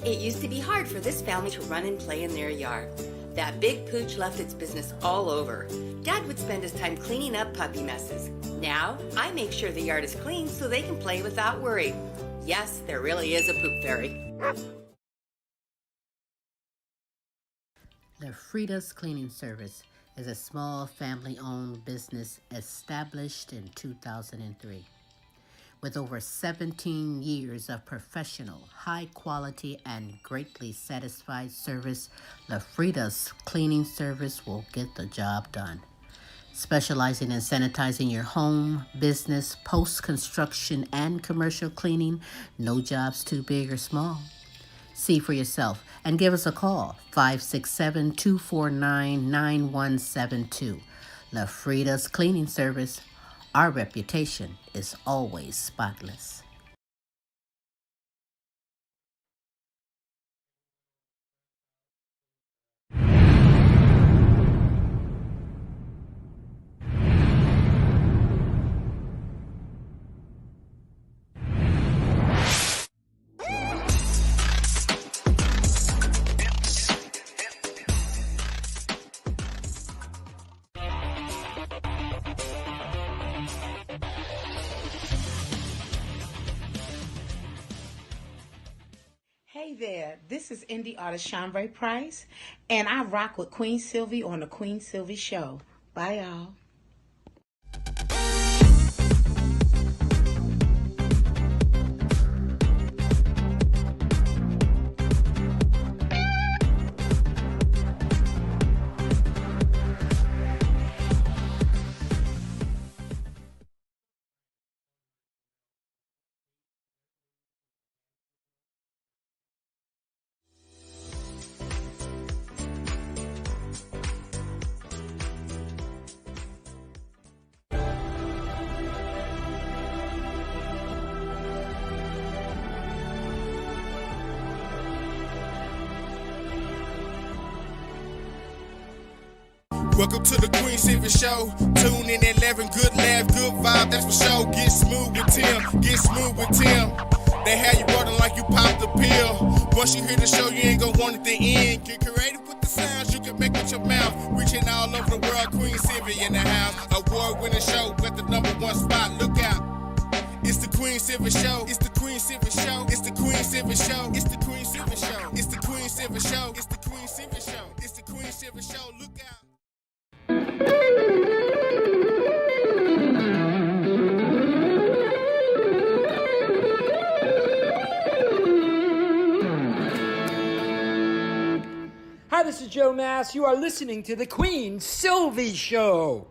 It used to be hard for this family to run and play in their yard. That big pooch left its business all over. Dad would spend his time cleaning up puppy messes. Now, I make sure the yard is clean so they can play without worry. Yes, there really is a poop fairy. The Frida's Cleaning Service is a small family-owned business established in 2003. With over 17 years of professional, high-quality, and greatly satisfied service, the Frida's Cleaning Service will get the job done. Specializing in sanitizing your home, business, post-construction, and commercial cleaning, no job's too big or small. See for yourself and give us a call, 567-249-9172. La Frida's Cleaning Service. Our reputation is always spotless. Hey there, this is indie artist Shanbray Price, and I rock with Queen Silvy on the Queen Silvy Show. Bye, y'all. Welcome to the Queen Silvy Show. Tune in at 11, good laugh, good vibe, that's for sure. Get smooth with Tim, get smooth with Tim. They have you rolling like you popped the pill. Once you hear the show, you ain't gonna want it to end. Get creative with the sounds you can make with your mouth. Reaching all over the world, Queen Silvy in the house. Award-winning show, got the #1 spot, look out. It's the Queen Silvy Show, it's the Queen Silvy Show, it's the Queen Silvy Show, it's the Queen Silvy Show, it's the Queen Silvy Show, it's the Queen Silvy Show, it's the Queen Silvy Show, look out. Hi, this is Joe Mass. You are listening to the Queen Silvy Show.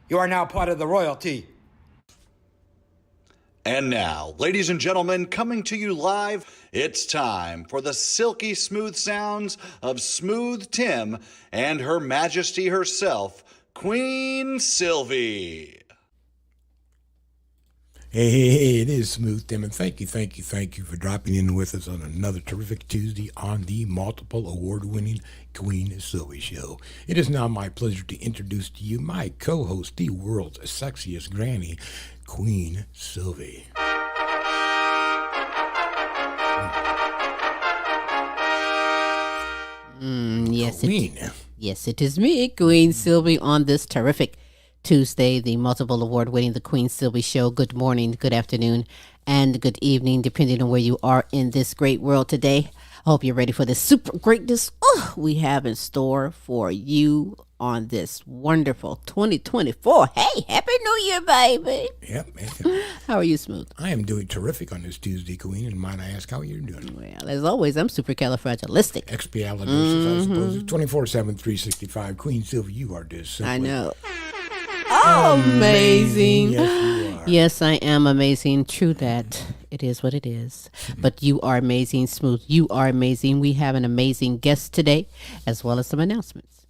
You are now part of the royalty. And now, ladies and gentlemen, coming to you live, it's time for the silky smooth sounds of Smooth Tim and Her Majesty herself, Queen Silvy. Hey, it is Smooth Tim, and thank you for dropping in with us on another terrific Tuesday on the multiple award-winning Queen Silvy Show. It is now my pleasure to introduce to you my co-host, the world's sexiest granny, Queen Silvy. Yes, it is me, Queen Silvy, on this terrific Tuesday, the multiple award-winning The Queen Silvy Show. Good morning, good afternoon, and good evening, depending on where you are in this great world today. I hope you're ready for the super greatness we have in store for you on this wonderful 2024. Hey, Happy New Year, baby. Yep. How are you, Smooth? I am doing terrific on this Tuesday, Queen, and might I ask how you're doing? Well, as always, I'm supercalifragilistic. Expialidocious, I suppose. 24/7, 365. Queen Silvy, you are just simply... I know. Amazing. Yes, you are. Yes, I am amazing. True that. It is what it is. But you are amazing, Smooth. You are amazing. We have an amazing guest today, as well as some announcements.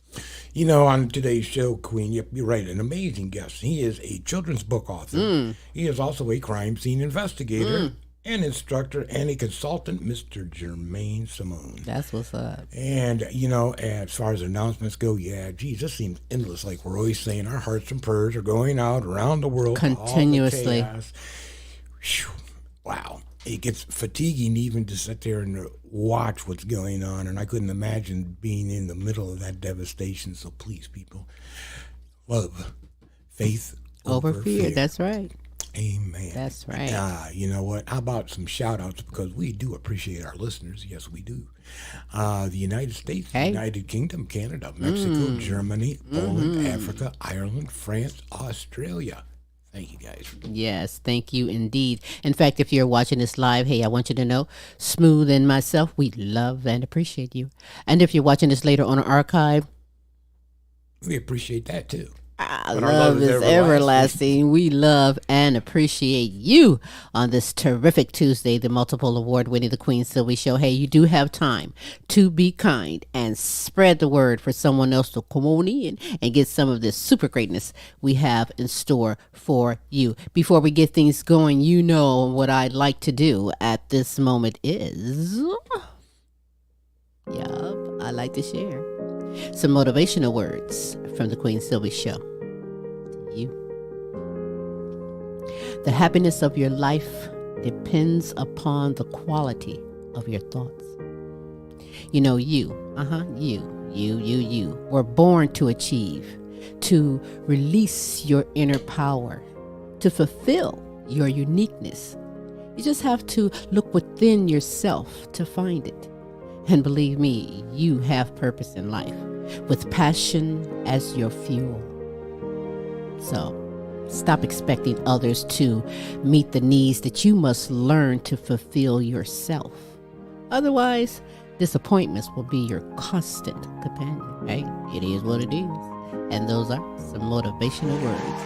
You know, on today's show, Queen, yep, you're right, an amazing guest. He is a children's book author. He is also a crime scene investigator. And instructor and a consultant, Mr. Jermaine Seamon. That's what's up. And, you know, as far as announcements go, geez, this seems endless. Like we're always saying, our hearts and prayers are going out around the world. Continuously. All the chaos. Whew. Wow. it gets fatiguing even to sit there and watch what's going on, and I couldn't imagine being in the middle of that devastation. So please, people, love, faith Over over fear. fear. That's right. Amen. That's right. You know what? How about some shout outs? Because we do appreciate our listeners. Yes, we do. The United States, the Hey. United Kingdom, Canada, Mexico, Germany, Poland, Africa, Ireland, France, Australia. Thank you, guys. Yes, thank you indeed. In fact, if you're watching this live, hey, I want you to know, Smooth and myself, we love and appreciate you. And if you're watching this later on an archive, We appreciate that too. our But our love is everlasting. We love and appreciate you on this terrific Tuesday, the multiple award winning The Queen Silvy Show. Hey, you do have time to be kind and spread the word for someone else to come on in and get some of this super greatness we have in store for you. Before we get things going, you know what I'd like to do at this moment is, I like to share some motivational words from The Queen Silvy Show. You. The happiness of your life depends upon the quality of your thoughts. You know, you were born to achieve, to release your inner power, to fulfill your uniqueness. You just have to look within yourself to find it. And believe me, you have purpose in life, with passion as your fuel. So, stop expecting others to meet the needs that you must learn to fulfill yourself. Otherwise, disappointments will be your constant companion. Hey, it is what it is. And those are some motivational words,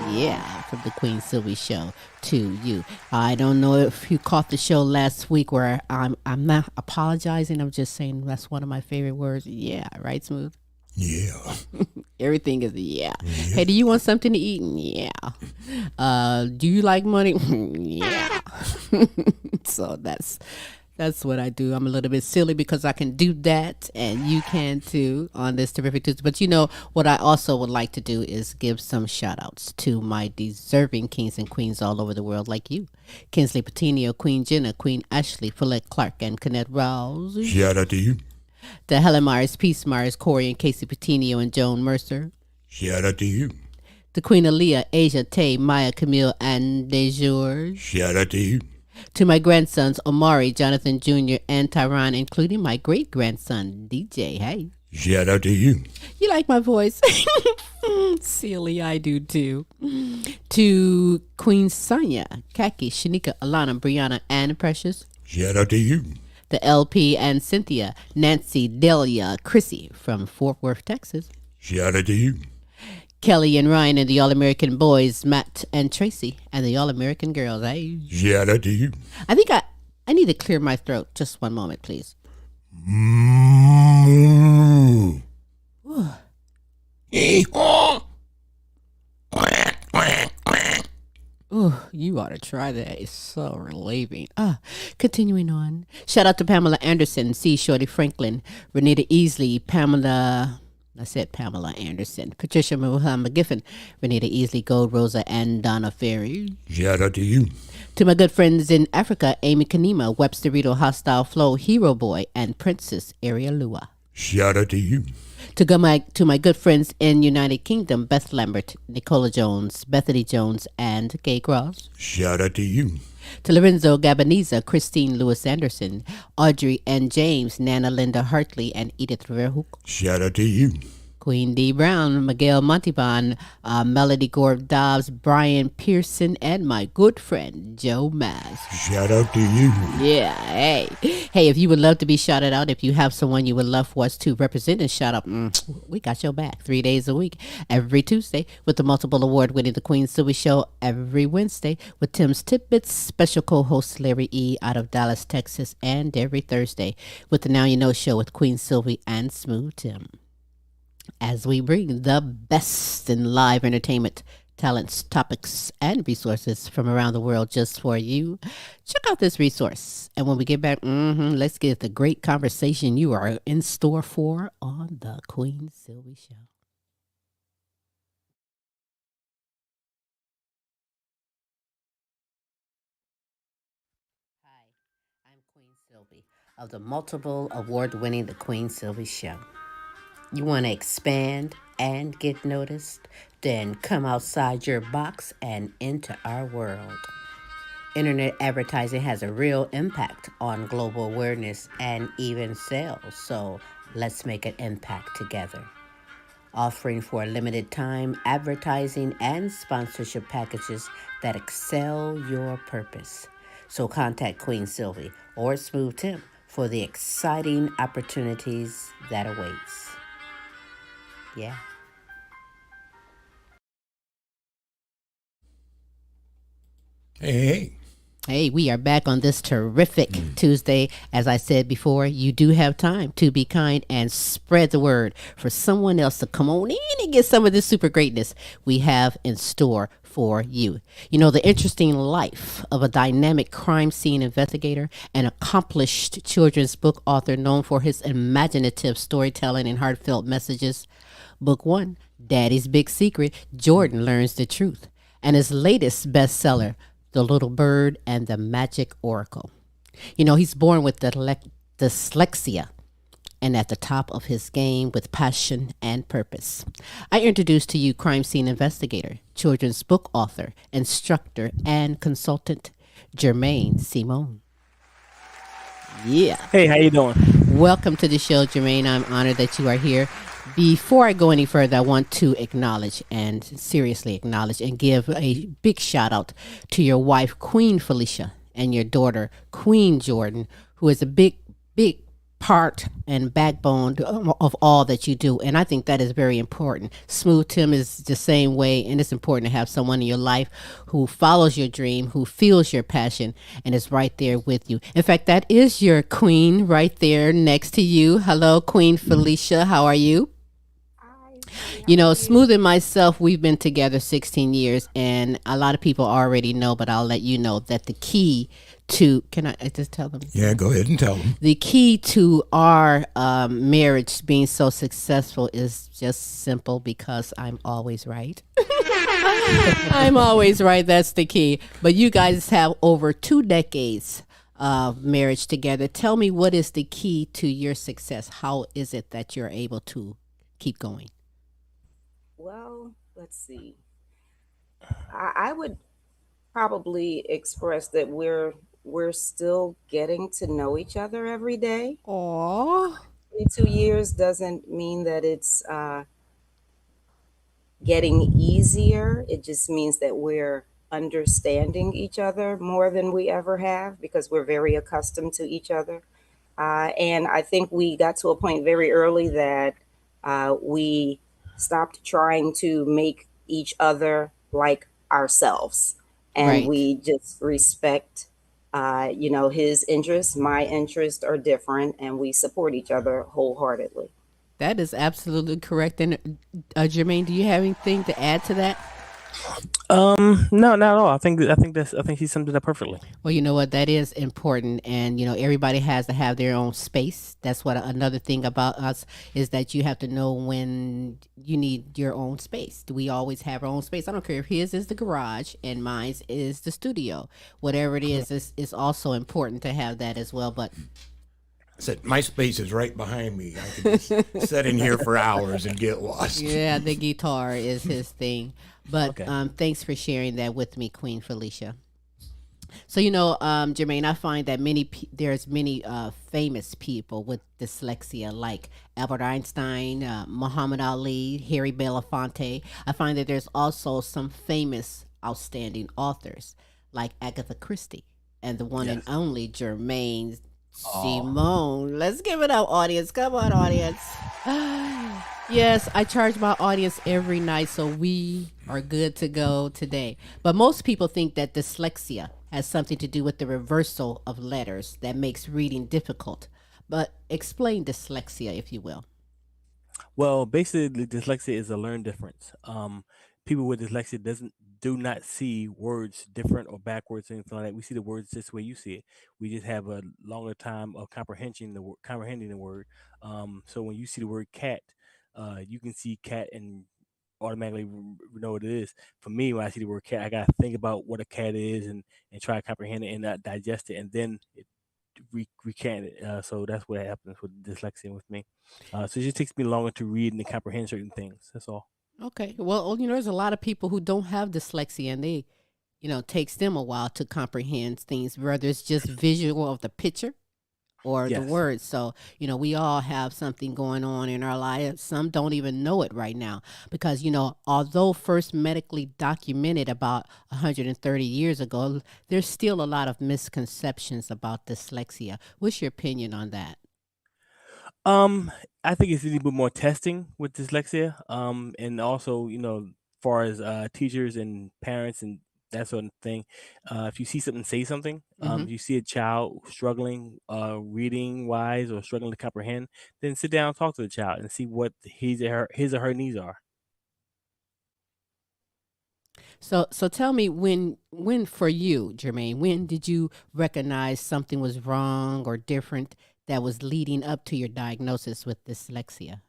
from the Queen Silvy Show to you. I don't know if you caught the show last week where I'm not apologizing. I'm just saying that's one of my favorite words. Yeah, right, Smooth? Yeah. Everything is yeah. Hey, do you want something to eat? Yeah. Do you like money? Yeah. So that's what I do. I'm a little bit silly because I can do that, and you can too on this terrific Tuesday. But you know what I also would like to do is give some shout outs to my deserving kings and queens all over the world like you. Kinsley Patino, Queen Jenna, Queen Ashley, Follette Clark, and Kenneth Rouse. Shout out to you. To Helen Myers, Peace Myers, Corey and Casey Patino, and Joan Mercer. Shout out to you. To Queen Aaliyah, Asia Tay, Maya Camille, and DeJour. Shout out to you. To my grandsons, Omari, Jonathan Jr., and Tyron, including my great-grandson, DJ. Hey. Shout out to you. You like my voice? Silly, I do too. To Queen Sonia, Kaki, Shanika, Alana, Brianna, and Precious. Shout out to you. The LP and Cynthia, Nancy, Delia, Chrissy from Fort Worth, Texas. Shout out to you. Kelly and Ryan and the All-American Boys, Matt and Tracy, and the All-American Girls. Hey. Shout out to you. I think I need to clear my throat. Just one moment, please. Oh, you ought to try that. It's so relieving. Continuing on. Shout out to Pamela Anderson, C. Shorty Franklin, Renita Easley, Pamela Anderson, Patricia Muhammad Giffen, Renita Easley, Gold Rosa, and Donna Ferry. Shout out to you. To my good friends in Africa, Amy Kanima, Webster Rito, Hostile Flow, Hero Boy, and Princess Ariel Lua. Shout out to you. To my good friends in United Kingdom, Beth Lambert, Nicola Jones, Bethany Jones, and Gay Cross. Shout out to you. To Lorenzo Gabaniza, Christine Lewis Anderson, Audrey and James, Nana Linda Hartley, and Edith Rivera. Shout out to you. Queen D. Brown, Miguel Montalban, Melody Gorb Dobbs, Brian Pearson, and my good friend, Joe Mass. Shout out to you. Yeah, hey. Hey, if you would love to be shouted out, if you have someone you would love for us to represent and shout out, we got your back 3 days a week, every Tuesday with the multiple award-winning The Queen Silvy Show, every Wednesday with Tim's Tidbits, special co-host Larry E. out of Dallas, Texas, and every Thursday with the Now You Know Show with Queen Silvy and Smooth Tim. As we bring the best in live entertainment, talents, topics, and resources from around the world just for you, check out this resource. And when we get back, let's get the great conversation you are in store for on the Queen Silvy Show. Silvy of the multiple award winning The Queen Silvy Show. You want to expand and get noticed? Then come outside your box and into our world. Internet advertising has a real impact on global awareness and even sales, so let's make an impact together. Offering for a limited time advertising and sponsorship packages that excel your purpose. So contact Queen Silvy or Smooth Tim for the exciting opportunities that awaits. Yeah. Hey. Hey, we are back on this terrific Tuesday. As I said before, you do have time to be kind and spread the word for someone else to come on in and get some of this super greatness we have in store for you. You know, the interesting life of a dynamic crime scene investigator, an accomplished children's book author known for his imaginative storytelling and heartfelt messages. Book 1, Daddy's Big Secret, Jordan Learns the Truth. And his latest bestseller, The Little Bird and the Magic Oracle. You know, he's born with dyslexia and at the top of his game with passion and purpose. I introduce to you Crime Scene Investigator, children's book author, instructor, and consultant, Jermaine Seamon. Yeah. Hey, how you doing? Welcome to the show, Jermaine. I'm honored that you are here. Before I go any further, I want to acknowledge and seriously acknowledge and give a big shout out to your wife, Queen Felicia, and your daughter, Queen Jordan, who is a big part and backbone of all that you do. And I think that is very important. Smooth Tim is the same way. And it's important to have someone in your life who follows your dream, who feels your passion, and is right there with you. In fact, that is your queen right there next to you. Hello, Queen Felicia. How are you? You know, Smooth and myself, we've been together 16 years, and a lot of people already know, but I'll let you know that the key to, can I just tell them? Yeah, go ahead and tell them. The key to our marriage being so successful is just simple because I'm always right. I'm always right. That's the key. But you guys have over 2 decades of marriage together. Tell me, what is the key to your success? How is it that you're able to keep going? Well, let's see. I would probably express that we're still getting to know each other every day. Aww. 2 years doesn't mean that it's getting easier. It just means that we're understanding each other more than we ever have because we're very accustomed to each other. And I think we got to a point very early that we stopped trying to make each other like ourselves, and Right. we just respect his interests, my interests are different, and we support each other wholeheartedly. That is absolutely correct. And Jermaine, do you have anything to add to that? No, not at all. I think he summed it up perfectly. Well, you know what? That is important. And, you know, everybody has to have their own space. That's what another thing about us is that you have to know when you need your own space. Do we always have our own space? I don't care if his is the garage and mine is the studio. Whatever it is, it's also important to have that as well. But I said, my space is right behind me. I could just sit in here for hours and get lost. yeah, the guitar is his thing. But Okay. thanks for sharing that with me, Queen Felicia. So you know, Jermaine, I find that there's many famous people with dyslexia, like Albert Einstein, Muhammad Ali, Harry Belafonte. I find that there's also some famous, outstanding authors like Agatha Christie and the one and Yes. only Jermaine Seamon. Let's give it up, audience. Come on, audience. Yes, I charge my audience every night, so we are good to go today. But most people think that dyslexia has something to do with the reversal of letters that makes reading difficult. But explain dyslexia, if you will. Well, basically, dyslexia is a learned difference. People with dyslexia do not see words different or backwards or anything like that. We see the words just the way you see it. We just have a longer time of comprehending the word. So when you see the word cat, you can see cat and automatically know what it is. For me, when I see the word cat, I gotta think about what a cat is and try to comprehend it and digest it, and then recant it. So that's what happens with dyslexia with me. So it just takes me longer to read and comprehend certain things. That's all. Okay. Well, there's a lot of people who don't have dyslexia, and they, takes them a while to comprehend things, whether it's just visual of the picture or the Yes. words. So, we all have something going on in our lives. Some don't even know it right now because, although first medically documented about 130 years ago, there's still a lot of misconceptions about dyslexia. What's your opinion on that? Um, I think it's a little bit more testing with dyslexia. And also, far as teachers and parents and that sort of thing, if you see something, say something. Hmm. If you see a child struggling, reading wise or struggling to comprehend, then sit down, and talk to the child, and see what his or her needs are. So tell me when for you, Jermaine, when did you recognize something was wrong or different that was leading up to your diagnosis with dyslexia?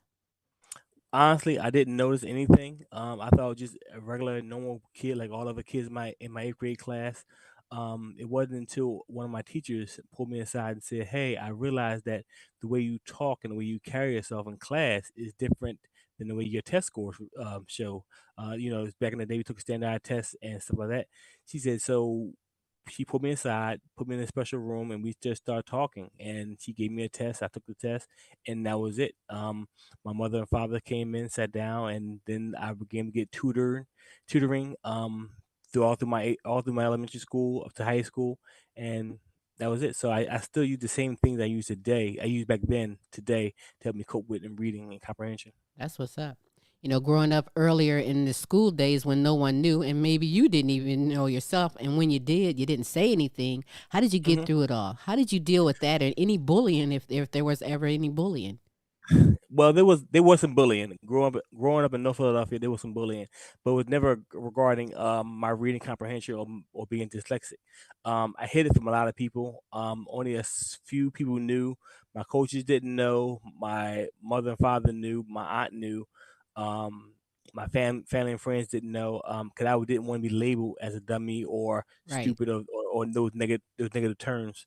Honestly, I didn't notice anything. I thought I was just a regular, normal kid, like all other kids in my eighth grade class. It wasn't until one of my teachers pulled me aside and said, "Hey, I realized that the way you talk and the way you carry yourself in class is different than the way your test scores show." Back in the day, we took a standardized test and stuff like that. She said, "So." She pulled me aside, put me in a special room, and we just started talking. And she gave me a test. I took the test, and that was it. My mother and father came in, sat down, and then I began to get tutoring all through my elementary school up to high school, and that was it. So I still use the same things I use today. I use back then today to help me cope with and reading and comprehension. That's what's up. Growing up earlier in the school days when no one knew, and maybe you didn't even know yourself, and when you did, you didn't say anything. How did you get hmm through it all? How did you deal with that and any bullying, if there was ever any bullying? Well, there was some bullying. Growing up in North Philadelphia, there was some bullying, but it was never regarding my reading comprehension or being dyslexic. I hid it from a lot of people. Only few people knew. My coaches didn't know. My mother and father knew. My aunt knew. Um, my family and friends didn't know. Because I didn't want to be labeled as a dummy or Right. stupid or those negative terms.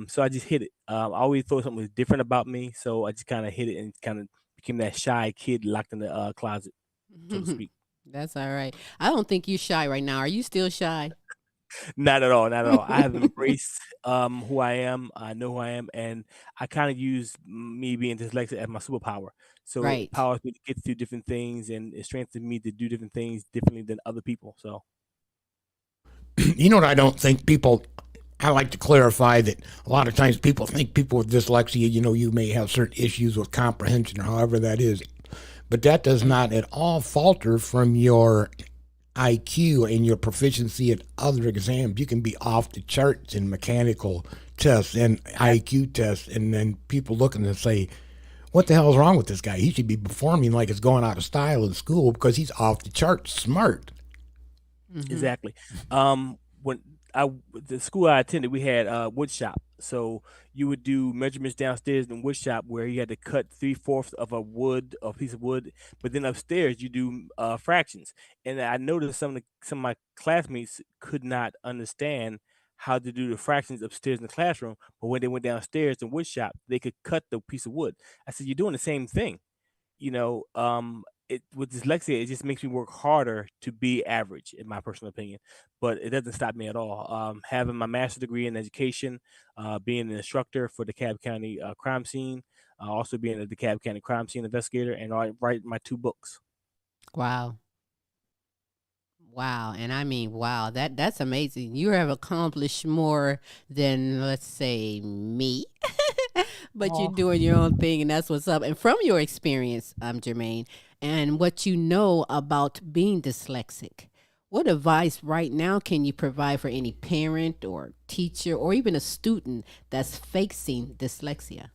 So I just hid it. I always thought something was different about me, so I just kind of hid it and kind of became that shy kid locked in the closet, so to speak. That's all right. I don't think you're shy right now. Are you still shy? Not at all, not at all. I have embraced who I am. I know who I am, and I kind of use me being dyslexic as my superpower. So it Right. empowers me to get through different things, and it strengthens me to do different things differently than other people. So You know what I don't think people, I like to clarify that a lot of times people think people with dyslexia, you may have certain issues with comprehension or however that is. But that does not at all falter from your IQ and your proficiency at other exams. You can be off the charts in mechanical tests and IQ tests, and then people looking and say, what the hell is wrong with this guy? He should be performing like it's going out of style in school because he's off the charts smart. Hmm. exactly. When the school I attended, we had wood shop. So you would do measurements downstairs in wood shop where you had to cut 3/4 of a piece of wood, but then upstairs you do fractions. And I noticed some of my classmates could not understand how to do the fractions upstairs in the classroom, but when they went downstairs in wood shop, they could cut the piece of wood. I said, "You're doing the same thing." It with dyslexia, it just makes me work harder to be average, in my personal opinion. But it doesn't stop me at all. Having my master's degree in education, being an instructor for the DeKalb County crime scene, also being a DeKalb County crime scene investigator, and I write my 2 books. Wow. Wow. And I mean, wow, that's amazing. You have accomplished more than, let's say, me. But you're Oh. doing your own thing, and that's what's up. And from your experience, Jermaine, and what you know about being dyslexic, what advice right now can you provide for any parent or teacher or even a student that's facing dyslexia?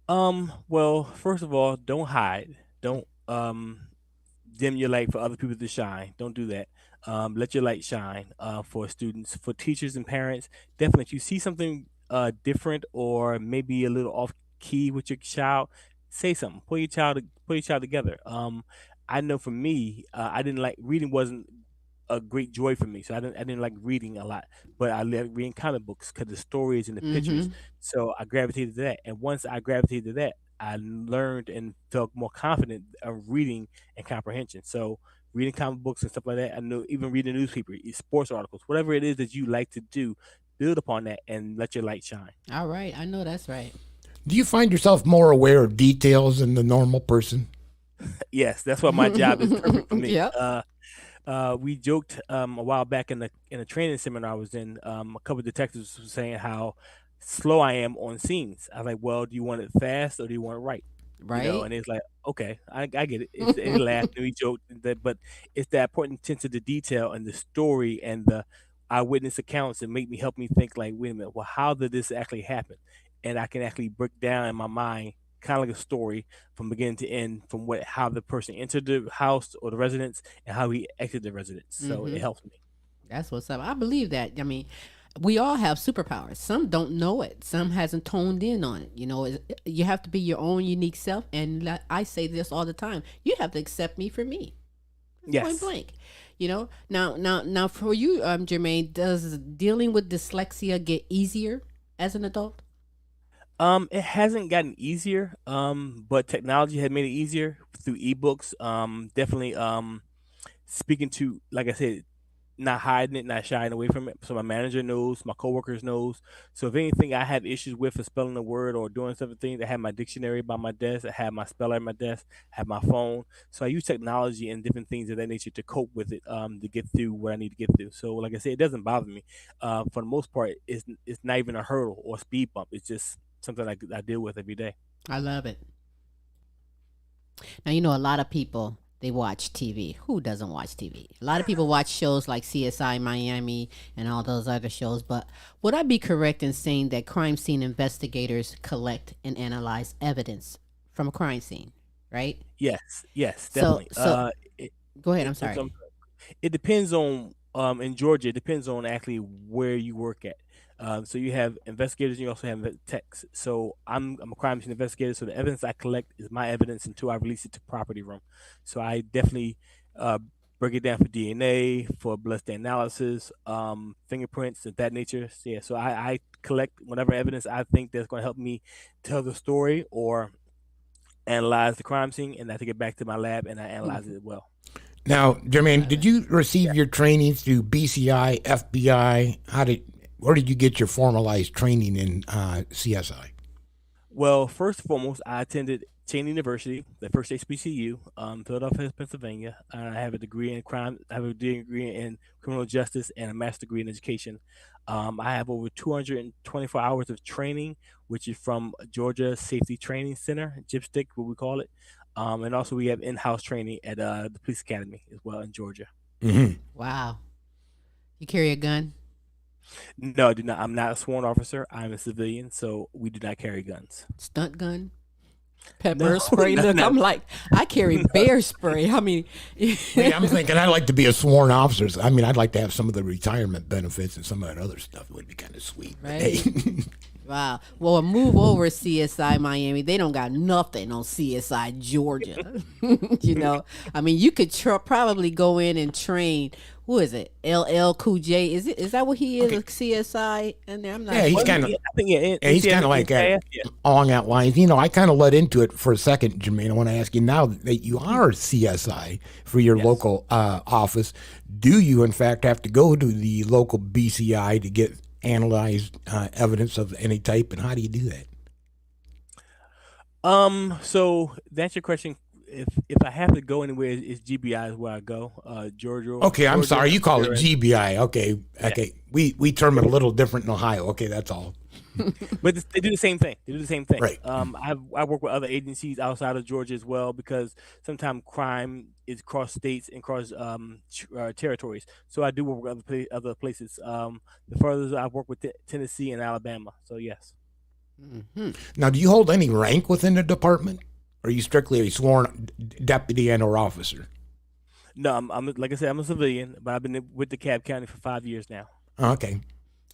Well, first of all, don't hide. Don't dim your light for other people to shine. Don't do that. Let your light shine for students, for teachers and parents. Definitely, if you see something different or maybe a little off key with your child, say something. Put your child together. I know for me, I didn't like reading. Wasn't a great joy for me. So I didn't like reading a lot, but I like reading comic books because the stories and the pictures. So I gravitated to that, and once I gravitated to that, I learned and felt more confident of reading and comprehension. So reading comic books and stuff like that, I know even reading the newspaper, sports articles, whatever it is that you like to do, build upon that and let your light shine. All right, I know that's right. Do you find yourself more aware of details than the normal person? Yes, that's why my job is perfect for me. Yep. We joked a while back in a training seminar I was in. A couple of detectives were saying how slow I am on scenes. I was like, "Well, do you want it fast or do you want it right?" Right. And it's like, "Okay, I get it." And he laughed and we joked, but it's that important attention to detail and the story and the eyewitness accounts that help me think like, "Wait a minute, well, how did this actually happen?" And I can actually break down in my mind kind of like a story from beginning to end, from how the person entered the house or the residence and how he exited the residence. So it helps me. That's what's up. I believe that. I mean, we all have superpowers. Some don't know it. Some hasn't toned in on it. You have to be your own unique self. And I say this all the time. You have to accept me for me. Yes. Point blank. Now for you, Jermaine, does dealing with dyslexia get easier as an adult? It hasn't gotten easier, but technology had made it easier through ebooks. Definitely, speaking to, like I said, not hiding it, not shying away from it. So my manager knows, my coworkers knows. So if anything I have issues with spelling a word or doing something, I have my dictionary by my desk, I have my speller at my desk, I have my phone. So I use technology and different things of that nature to cope with it, to get through what I need to get through. So like I said, it doesn't bother me. For the most part, it's not even a hurdle or speed bump. It's just something I deal with every day. I love it. Now, a lot of people, they watch TV. Who doesn't watch TV? A lot of people watch shows like CSI Miami and all those other shows. But would I be correct in saying that crime scene investigators collect and analyze evidence from a crime scene, right? Yes, definitely. Go ahead. I'm sorry. It depends on in Georgia. It depends on actually where you work at. So you have investigators, and you also have techs. So I'm a crime scene investigator. So the evidence I collect is my evidence until I release it to property room. So I definitely break it down for DNA, for blood stain analysis, fingerprints of that nature. So, yeah, so I collect whatever evidence I think that's going to help me tell the story or analyze the crime scene, and I take it back to my lab and I analyze it as well. Now, Jermaine, did you receive your training through BCI, FBI? Where did you get your formalized training in CSI? Well, first and foremost, I attended Cheney University, the first HBCU, Philadelphia, Pennsylvania. I have a degree in crime. I have a degree in criminal justice and a master's degree in education. I have over 224 hours of training, which is from Georgia Safety Training Center, GIPSTIC, what we call it. And also we have in-house training at the Police Academy as well in Georgia. Mm-hmm. Wow. You carry a gun? No, I do not. I'm not a sworn officer. I'm a civilian, so we do not carry guns. Stunt gun? Pepper spray? Look, I'm like, I carry bear spray. I mean, I'm thinking I'd like to be a sworn officer. I mean, I'd like to have some of the retirement benefits and some of that other stuff. It would be kind of sweet. Right? Hey. Wow. Well, move over CSI Miami. They don't got nothing on CSI Georgia. I mean, you could probably go in and train. Who is it? LL Cool J. Is that what he is? Okay. A CSI? And I'm not. Yeah, he's kind of. He's kind of like along that lines. I kind of led into it for a second, Jermaine. I want to ask you now that you are CSI for your local office. Do you, in fact, have to go to the local BCI to get analyzed evidence of any type, and how do you do that? So that's your question. If I have to go anywhere, it's GBI is where I go. Georgia. Okay, I'm Georgia, sorry. You call it GBI. Okay. We term it a little different in Ohio. Okay, that's all. But they do the same thing. Right. I work with other agencies outside of Georgia as well, because sometimes crime is cross states and cross territories. So I do work with other places. The furthest I've worked with Tennessee and Alabama. So yes. Mm-hmm. Now, do you hold any rank within the department? Or are you strictly a sworn deputy and/or officer? No, I'm like I said, I'm a civilian, but I've been with DeKalb County for 5 years now. Okay.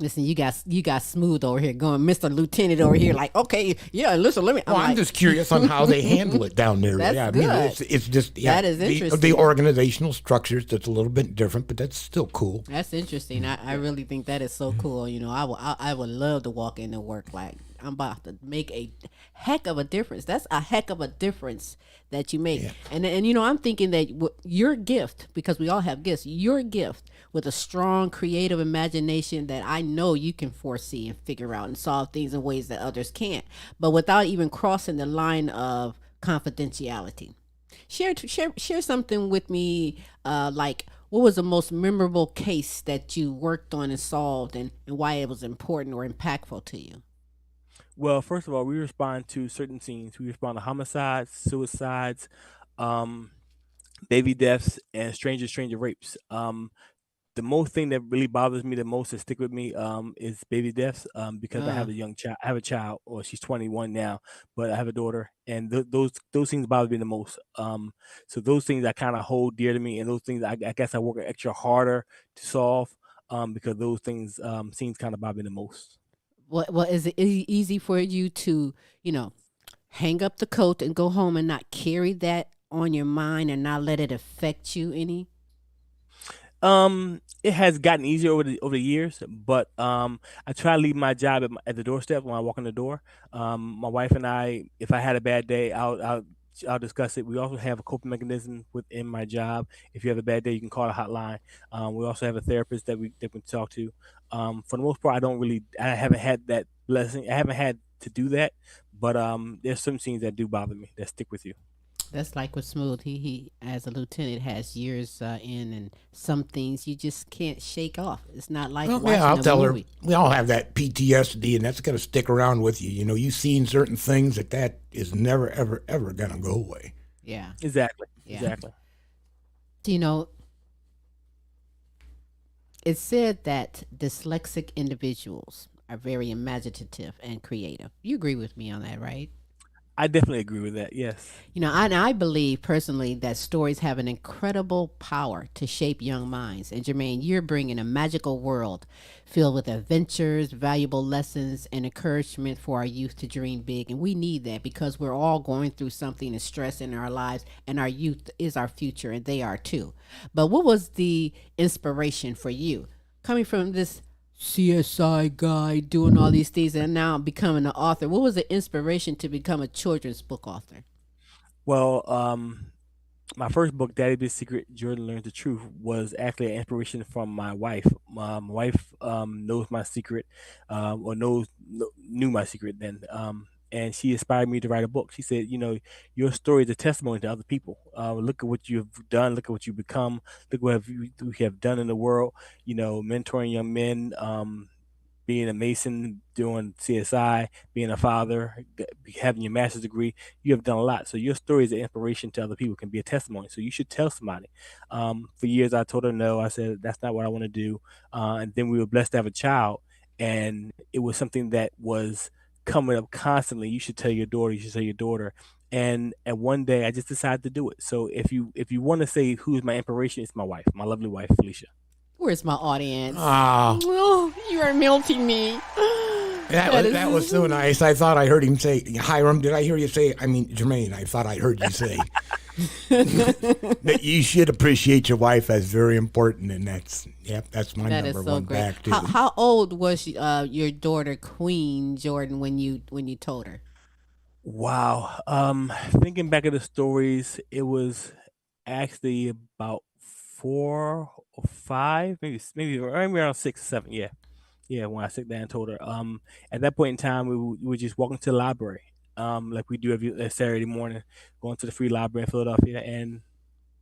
Listen, you got Smooth over here going, Mr. Lieutenant over here, like, okay, yeah, listen, let me. Well, I'm like, just curious on how they handle it down there. That's Yeah, I good. mean, it's just That is the interesting. organizational structures that's a little bit different, but that's still cool. That's interesting. I really think that is so cool. I would love to walk into work like I'm about to make a heck of a difference. That's a heck of a difference that you make. Yeah. And I'm thinking that your gift, because we all have gifts, your gift with a strong creative imagination that I know you can foresee and figure out and solve things in ways that others can't, but without even crossing the line of confidentiality. Share something with me, like what was the most memorable case that you worked on and solved, and why it was important or impactful to you. Well, first of all, we respond to certain scenes. We respond to homicides, suicides, um, baby deaths, and stranger rapes. The most thing that really bothers me the most and stick with me is baby deaths because I have Uh, a young child. I have a child, or she's 21 now, but I have a daughter, and those things bother me the most. So those things I kind of hold dear to me, and those things I guess I work extra harder to solve because those things scenes kind of bother me the most. what is it easy for you to you know hang up the coat and go home and not carry that on your mind and not let it affect you any? It has gotten easier over the years, but I try to leave my job at the doorstep when I walk in the door. My wife and I, if I had a bad day, I'll discuss it. We also have a coping mechanism within my job. If you have a bad day, you can call a hotline. We also have a therapist that we can talk to. For the most part, I haven't had that blessing. I haven't had to do that, but there's some scenes that do bother me that stick with you. That's like with Smooth. He as a lieutenant has years in, and some things you just can't shake off. It's not like Well, yeah, I'll watching a tell her movie. we all have that PTSD, and that's going to stick around with you. You know, you've seen certain things that is never, ever, ever going to go away. Yeah, Exactly, yeah. exactly. You know, it's said that dyslexic individuals are very imaginative and creative. You agree with me on that, right? I definitely agree with that. Yes. I believe personally that stories have an incredible power to shape young minds. And Jermaine, you're bringing a magical world filled with adventures, valuable lessons, and encouragement for our youth to dream big. And we need that because we're all going through something and stress in our lives, and our youth is our future, and they are too. But what was the inspiration for you coming from this CSI guy doing all these things and now becoming an author? What was the inspiration to become a children's book author? Well, my first book, Daddy Big Secret, Jordan Learns the Truth, was actually an inspiration from my wife. My wife knows my secret, or knew my secret then, and she inspired me to write a book. She said, your story is a testimony to other people. Look at what you've done. Look at what you've become. Look what you have done in the world. Mentoring young men. Being a Mason, doing CSI, being a father, having your master's degree, you have done a lot. So your story is an inspiration to other people, can be a testimony. So you should tell somebody. For years, I told her no. I said that's not what I want to do. And then we were blessed to have a child, and it was something that was coming up constantly. You should tell your daughter. You should tell your daughter. And one day, I just decided to do it. So if you want to say who's my inspiration, it's my wife, my lovely wife, Felicia. Where's my audience? Ah, Oh, you are melting me. that was so nice. I thought I heard him say, Hiram, did I hear you say, I mean, Jermaine, I thought I heard you say that you should appreciate your wife as very important. And that's my That is number so one great. back, too. How old was your daughter Queen Jordan when you told her? Wow. Thinking back at the stories, it was actually about 4 or 5, maybe around 6 or 7. Yeah, yeah. When I sat down and told her, at that point in time, we were just walking to the library, like we do every Saturday morning, going to the free library in Philadelphia, and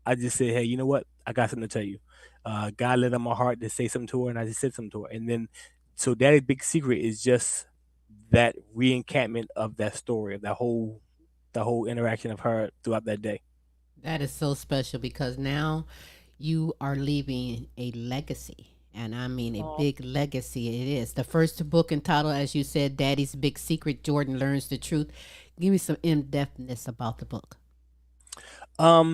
I just said, hey, you know what? I got something to tell you. God lit on my heart to say something to her, and I just said something to her, and then so Daddy's Big Secret is just that reencantment of that story, of the whole interaction of her throughout that day. That is so special because now you are leaving a legacy. And I mean a big legacy it is. The first book entitled, as you said, Daddy's Big Secret, Jordan Learns the Truth. Give me some in-depthness about the book.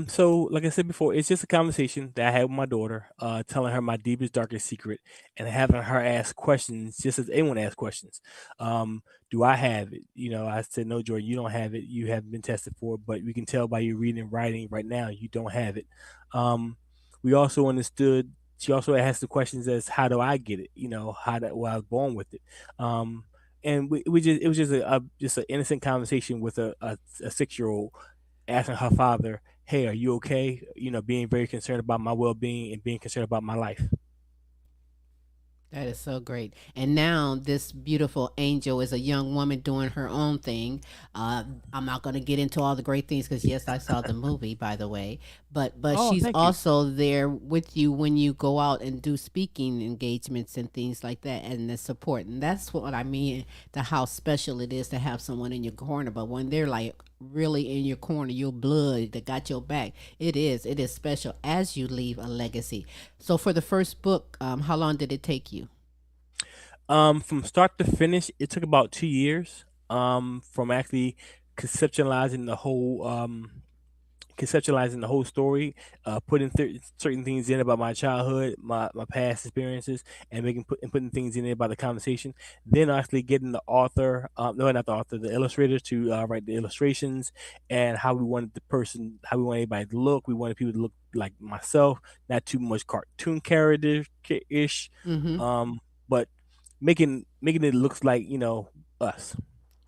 So like I said before, it's just a conversation that I had with my daughter, telling her my deepest, darkest secret, and having her ask questions, just as anyone asks questions. Do I have it? I said, no, Jordan, you don't have it. You haven't been tested for it, but we can tell by your reading and writing right now, you don't have it. Um, we also understood. She also asked the questions as, how do I get it? Well, I was born with it. Um, and we just it was just an innocent conversation with a 6 year old asking her father, "Hey, are you okay?" Being very concerned about my well being and being concerned about my life. That is so great. And now this beautiful angel is a young woman doing her own thing. Uh, I'm not going to get into all the great things because yes, I saw the movie, by the way. But Oh, she's thank you. also there with you when you go out and do speaking engagements and things like that, and the support. And that's what I mean. The how special it is to have someone in your corner. But when they're like really in your corner, your blood that got your back, it is special as you leave a legacy. So for the first book, how long did it take you? From start to finish, it took about 2 years. From actually conceptualizing the whole conceptualizing the whole story, putting certain things in about my childhood, my past experiences, and putting things in there about the conversation. Then actually getting the author, no, not the author, the illustrator to write the illustrations and how we wanted everybody to look. We wanted people to look like myself, not too much cartoon character ish, Mm-hmm. but making it looks like us.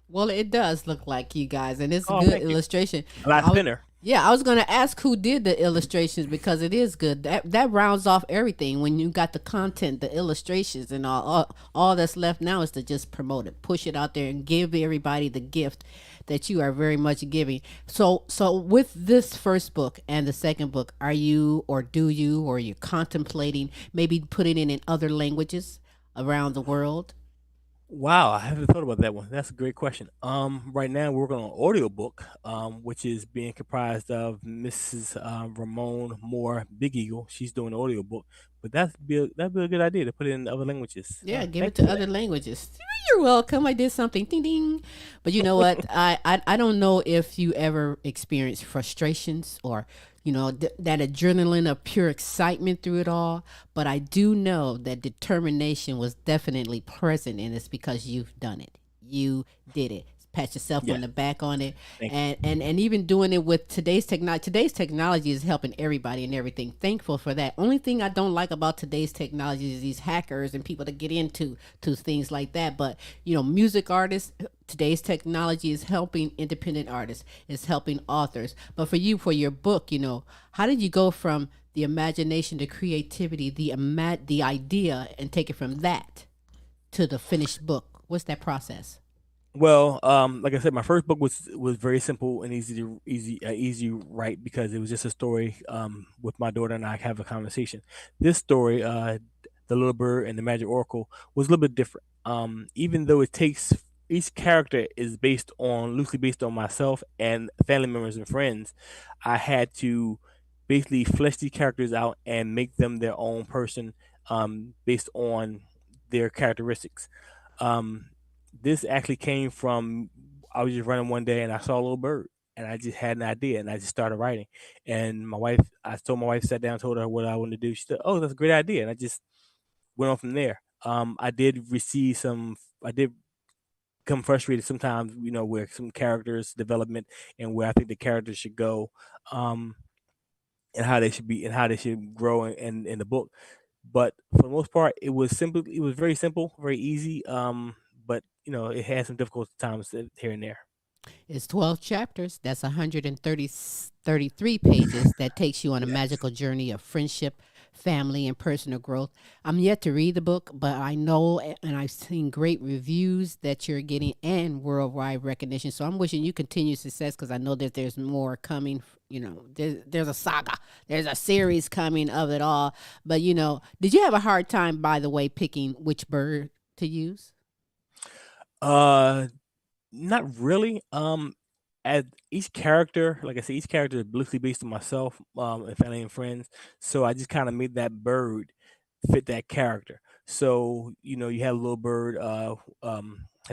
Well, it does look like you guys, and it's Oh, good thank you. illustration. A lot I was, thinner. yeah, I was gonna ask who did the illustrations because it is good. That rounds off everything when you got the content, the illustrations, and all that's left now is to just promote it, push it out there, and give everybody the gift that you are very much giving. So with this first book and the second book, are you or do you or you contemplating maybe putting it in other languages around the world? Wow, I haven't thought about that one. That's a great question. Right now we're working on an audiobook, which is being comprised of Mrs. Ramon Moore Big Eagle. She's doing the audiobook, but that'd be a good idea to put it in other languages. Yeah, give it Thank you to for other that. languages. You're welcome. I did something. Ding ding. But you know what? I don't know if you ever experienced frustrations or that adrenaline of pure excitement through it all. But I do know that determination was definitely present, and it's because you've done it. You did it. Pat yourself on Yes, the back on it, thank you. and even doing it with today's technology. Today's technology is helping everybody and everything. Thankful for that. Only thing I don't like about today's technology is these hackers and people that get into to things like that. But music artists, today's technology is helping independent artists. It's helping authors. But for you, for your book, how did you go from the imagination, the creativity, the idea, and take it from that to the finished book? What's that process? Well, like I said, my first book was very simple and easy to write because it was just a story with my daughter and I have a conversation. This story, the little bird and the magic oracle, was a little bit different. Even though it takes each character is loosely based on myself and family members and friends, I had to basically flesh these characters out and make them their own person, based on their characteristics. Um, this actually came from, I was just running one day and I saw a little bird and I just had an idea and I just started writing. And I told my wife, sat down, told her what I wanted to do. She said, "Oh, that's a great idea," and I just went on from there. I did become frustrated sometimes, where some characters development and where I think the characters should go, um, and how they should be and how they should grow in the book. But for the most part, it was very simple, very easy. But it had some difficult times here and there. It's 12 chapters. That's 133 pages. That takes you on a Yes. magical journey of friendship, family, and personal growth. I'm yet to read the book, but I know and I've seen great reviews that you're getting and worldwide recognition. So I'm wishing you continued success because I know that there's more coming. There's a saga, there's a series coming of it all. But, did you have a hard time, by the way, picking which bird to use? Uh, Not really. As each character, like I said, each character is loosely based on myself, and family and friends. So I just kind of made that bird fit that character. So you have a little bird. Her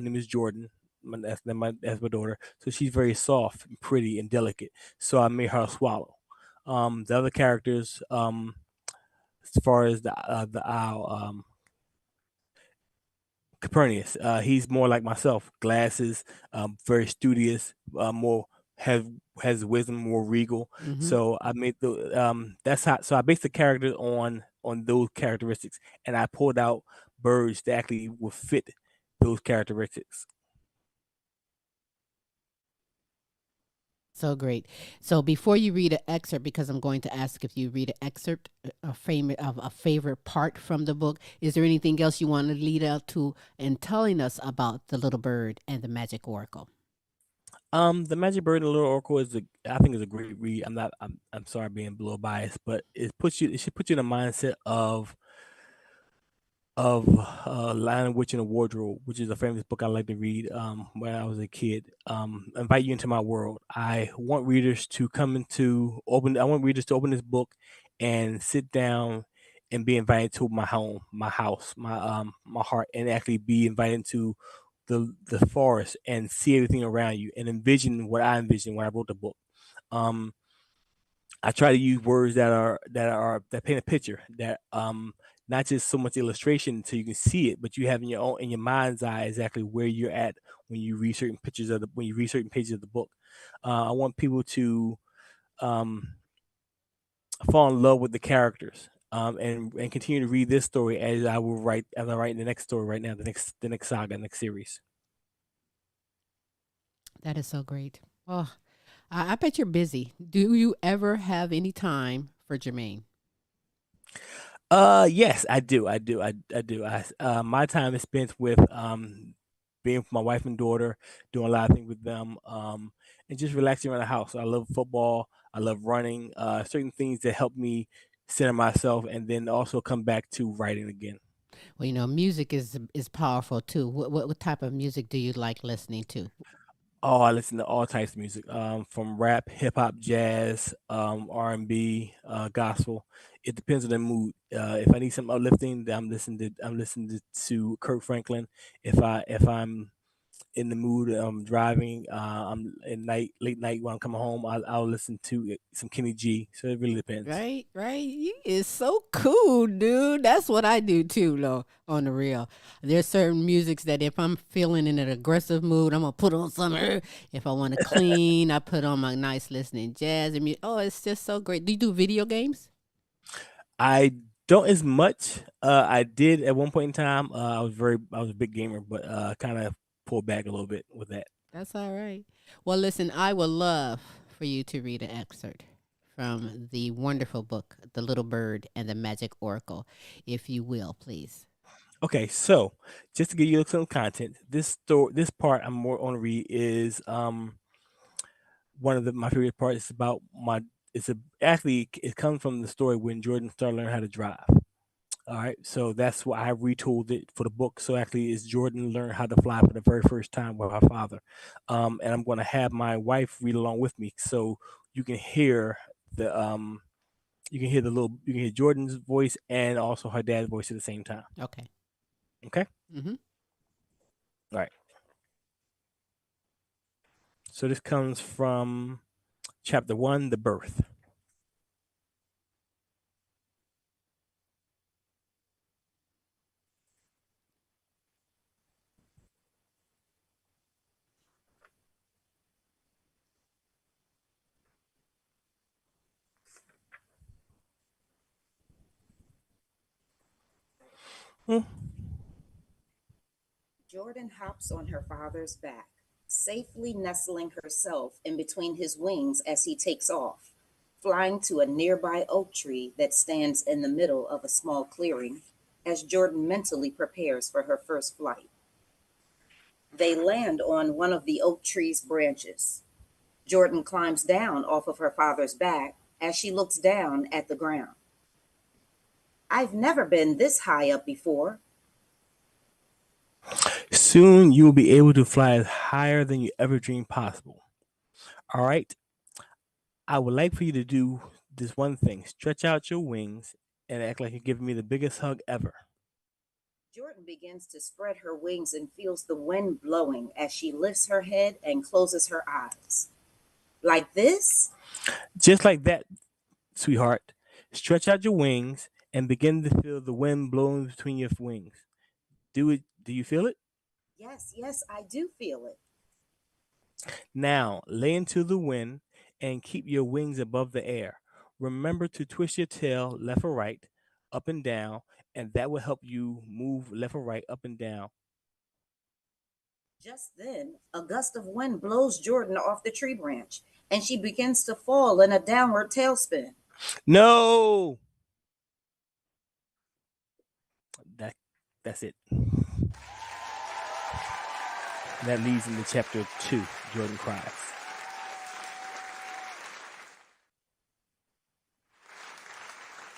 name is Jordan. That's my daughter. So she's very soft and pretty and delicate. So I made her a swallow. The other characters, as far as the owl, Copernicus, he's more like myself, glasses, very studious, more has has wisdom, more regal. So I made that's how. So I based the characters on those characteristics, and I pulled out birds that actually would fit those characteristics. So great. So before you read an excerpt, because I'm going to ask if you read an excerpt, a favorite part from the book, is there anything else you want to lead out to in telling us about the little bird and the magic oracle? The Magic Bird and the Little Oracle I think is a great read. I'm sorry being a little biased, but it should put you in a mindset of Lion, Witch, and the Wardrobe, which is a famous book I like to read when I was a kid. Invite you into my world. I want readers to I want readers to open this book and sit down and be invited to my home, my house, my heart, and actually be invited to the forest and see everything around you and envision what I envisioned when I wrote the book. Um, I try to use words that paint a picture that not just so much illustration so you can see it, but you have in your mind's eye exactly where you're at when you read certain when you read certain pages of the book. I want people to um, fall in love with the characters. And continue to read this story as I write the next story right now, the next saga, next series. That is so great. Oh, I bet you're busy. Do you ever have any time for Jermaine? Yes, I do. I do. My time is spent with being with my wife and daughter, doing a lot of things with them, and just relaxing around the house. I love football. I love running. Certain things that help me center myself, and then also come back to writing again. Well, music is powerful too. What type of music do you like listening to? Oh, I listen to all types of music, from rap, hip hop, jazz, R&B, gospel. It depends on the mood. If I need something uplifting, then I'm listening to Kirk Franklin. If I'm in the mood, I'm driving, I'm late night when I'm coming home, I'll listen to some Kenny G. So it really depends. Right, right. You is so cool, dude. That's what I do too, though, on the real. There's certain musics that if I'm feeling in an aggressive mood, I'm gonna put on some. If I want to clean, I put on my nice listening jazz and music. Oh, it's just so great. Do you do video games? I don't as much. I did at one point in time. I was a big gamer, but kind of pulled back a little bit with that. That's all right. Well, listen, I would love for you to read an excerpt from the wonderful book, The Little Bird and the Magic Oracle, if you will, please. Okay, so just to give you some content, this part I'm more on to read is one of my favorite parts. It's about my. It's a actually it comes from the story when Jordan started learning how to drive. All right, so that's why I retooled it for the book. So actually, is Jordan learned how to fly for the very first time with her father, and I'm going to have my wife read along with me, so you can hear the you can hear Jordan's voice and also her dad's voice at the same time. Okay. Okay. Mm-hmm. All right. So this comes from chapter 1, the birth. Hmm. Jordan hops on her father's back, safely nestling herself in between his wings as he takes off, flying to a nearby oak tree that stands in the middle of a small clearing as Jordan mentally prepares for her first flight. They land on one of the oak tree's branches. Jordan climbs down off of her father's back as she looks down at the ground. I've never been this high up before. Soon you will be able to fly higher than you ever dreamed possible. All right. I would like for you to do this one thing: stretch out your wings and act like you're giving me the biggest hug ever. Jordan begins to spread her wings and feels the wind blowing as she lifts her head and closes her eyes. Like this? Just like that. sweetheart. Stretch out your wings and begin to feel the wind blowing between your wings. Do it. Do you feel it? Yes, yes, I do feel it. Now lay into the wind and keep your wings above the air. Remember to twist your tail left or right, up and down, and that will help you move left or right, up and down. Just then, a gust of wind blows Jordan off the tree branch, and she begins to fall in a downward tailspin. No. That's it. That leads into chapter 2. Jordan cries.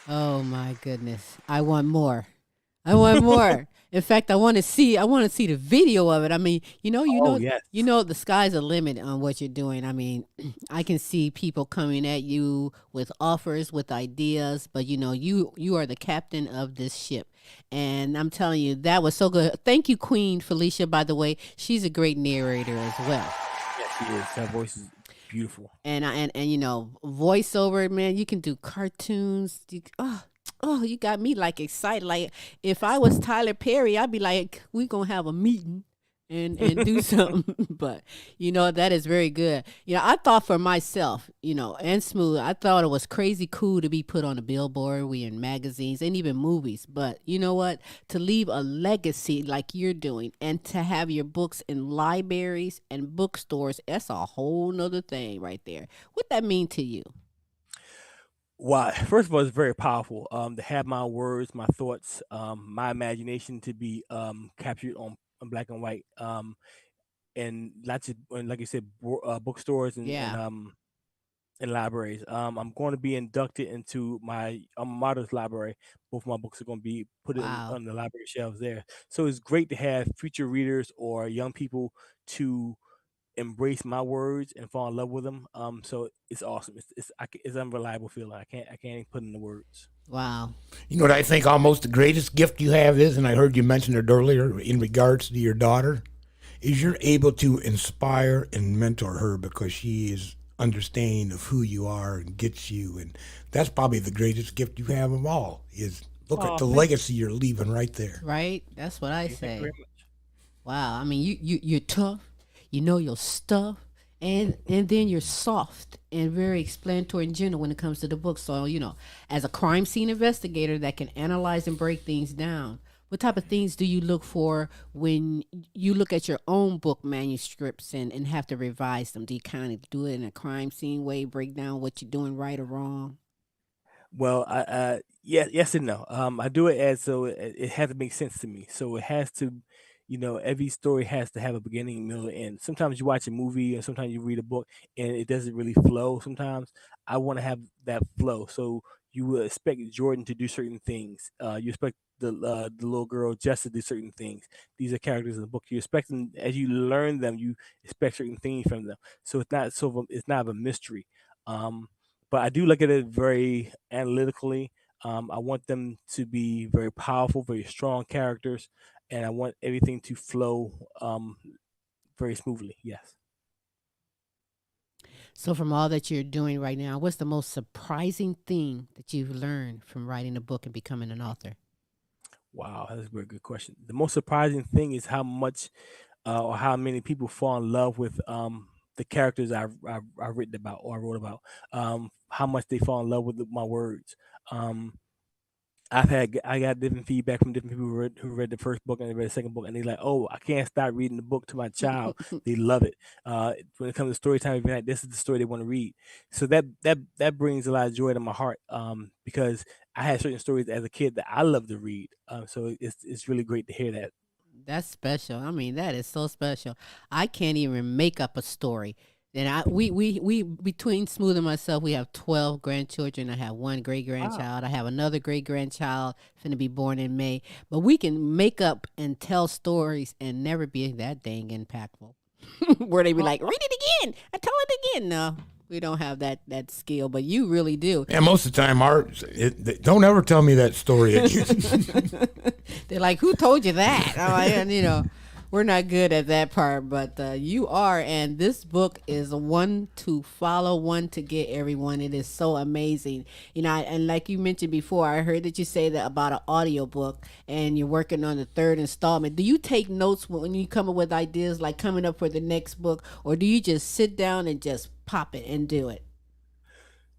Oh my goodness. I want more. I want more. In fact, I want to see the video of it. I mean, Yes. the sky's the limit on what you're doing. I mean, I can see people coming at you with offers, with ideas, but you are the captain of this ship. And I'm telling you, that was so good. Thank you, Queen Felicia, by the way. She's a great narrator as well. Yes, she is. That voice is beautiful. And voiceover, man, you can do cartoons. You got me like excited. Like if I was Tyler Perry, I'd be like, we gonna have a meeting and do something. But that is very good. I thought for myself, and Smooth, I thought it was crazy cool to be put on a billboard. We in magazines and even movies. But you know what? To leave a legacy like you're doing and to have your books in libraries and bookstores, that's a whole nother thing right there. What that mean to you? Why? First of all, it's very powerful. To have my words, my thoughts, my imagination to be captured on black and white, and not just like you said, bookstores and libraries. I'm going to be inducted into my alma mater's library. Both my books are going to be put on the library shelves there. So it's great to have future readers or young people to embrace my words and fall in love with them. So it's awesome. It's unreliable feeling. I can't even put in the words. Wow. You know what I think almost the greatest gift you have is, and I heard you mention it earlier in regards to your daughter, is you're able to inspire and mentor her because she is understanding of who you are and gets you. And that's probably the greatest gift you have of all is look at the legacy you're leaving right there. Right? That's what I Thank you say. very much. Wow. I mean, you're tough. You know your stuff, and then you're soft and very explanatory and gentle when it comes to the book. So, as a crime scene investigator that can analyze and break things down, what type of things do you look for when you look at your own book manuscripts and have to revise them? Do you kind of do it in a crime scene way, break down what you're doing right or wrong? Well, yes and no. I do it as so it has to make sense to me. So it has to, every story has to have a beginning, middle, and end. Sometimes you watch a movie, and sometimes you read a book, and it doesn't really flow. Sometimes I want to have that flow. So you will expect Jordan to do certain things. You expect the little girl Jess to do certain things. These are characters in the book. You expect them as you learn them. You expect certain things from them. So it's not a mystery. But I do look at it very analytically. I want them to be very powerful, very strong characters, and I want everything to flow very smoothly. Yes. So, from all that you're doing right now, what's the most surprising thing that you've learned from writing a book and becoming an author? Wow, that's a very good question. The most surprising thing is how much or how many people fall in love with the characters I've written about or I wrote about. How much they fall in love with my words. I got different feedback from different people who read the first book and they read the second book, and they're like, "Oh, I can't stop reading the book to my child." They love it. When it comes to story time, like, this is the story they want to read. So that brings a lot of joy to my heart because I had certain stories as a kid that I love to read. So it's really great to hear that. That's special. I mean, that is so special. I can't even make up a story. And we between Smooth and myself, we have 12 grandchildren. I have one great grandchild. I have another great grandchild finna be born in May. But we can make up and tell stories and never be that dang impactful. Where they be like, read it again. I tell it again. No, we don't have that skill, but you really do. And most of the time, don't ever tell me that story again. They're like, who told you that? We're not good at that part, but you are. And this book is one to follow, one to get everyone. It is so amazing. And like you mentioned before, I heard that you say that about an audiobook and you're working on the third installment. Do you take notes when you come up with ideas like coming up for the next book, or do you just sit down and just pop it and do it?